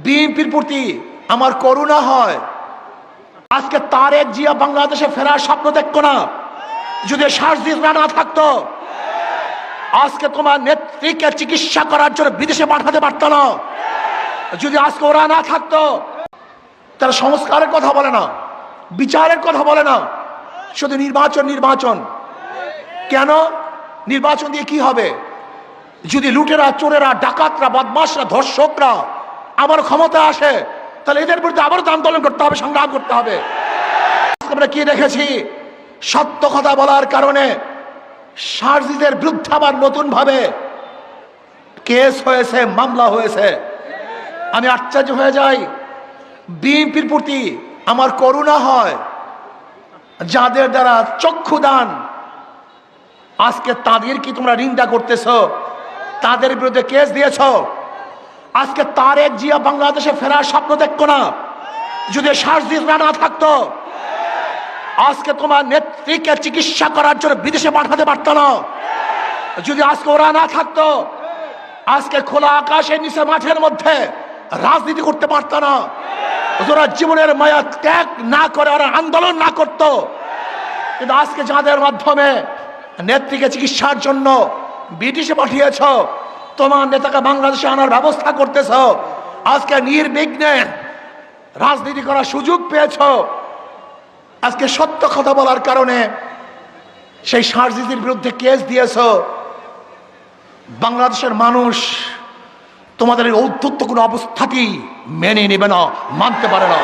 বিএনপির প্রতি আমার করুণা হয়। আজকে তারেক জিয়া বাংলাদেশে ফেরার স্বপ্ন দেখতো না। যদি সার্জিসরা না থাকতো, আজকে তোমার নেত্রীকে চিকিৎসা করার জন্য বিদেশে পাঠাতে পারতো না। যদি আজকে ওরা না থাকতো, তারা সংস্কারের কথা বলে না, বিচারের কথা বলে না, শুধু নির্বাচন নির্বাচন। কেন? নির্বাচন দিয়ে কি হবে? যদি লুটেরা, চোরেরা, ডাকাতরা, বদমাশরা, ধর্ষকরা আবার ক্ষমতা আসে, তাহলে এদের বিরুদ্ধে আবারও আন্দোলন করতে হবে, সংগ্রাম করতে হবে। আমরা কি দেখেছি? সত্য কথা বলার কারণে সার্জিসের বিরুদ্ধে আবার নতুন ভাবে কেস হয়েছে, মামলা হয়েছে। আমি আশ্চর্য হয়ে যাই। বিএনপির প্রতি আমার করুণা হয়, যাদের দ্বারা চক্ষুদান, আজকে তাদের কি তোমরা নিন্দা করতেছ? তাদের বিরুদ্ধে কেস দিয়েছ। আজকে তারেক জিয়া বাংলাদেশে ফেরার স্বপ্ন দেখতো না। যদি সার্জিসরা না থাকতো, আজকে তোমার নেত্রীকে চিকিৎসা করার জন্য বিদেশে পাঠাতে পারত না। যদি আজকে ওরা না থাকতো, আজকে খোলা আকাশের নিচে মাঠের মধ্যে রাজনীতি করতে পারত না। ওরা জীবনের মায়া ত্যাগ না করে, ওরা আন্দোলন না করত। কিন্তু আজকে যাদের মাধ্যমে নেত্রীকে চিকিৎসার জন্য ব্রিটিশে পাঠিয়েছ, তোমার নেতাকে বাংলাদেশে আনার ব্যবস্থা করতেছ, আজকে নির্বিঘ্নে রাজনীতি করার সুযোগ পেয়েছ। আজকে সত্য কথা বলার কারণে সেই সার্জিসের বিরুদ্ধে কেস দিয়েছ। বাংলাদেশের মানুষ তোমাদের এই ঔদ্ধত্য কোনো অবস্থাতেই মেনে নেবে না, মানতে পারে না।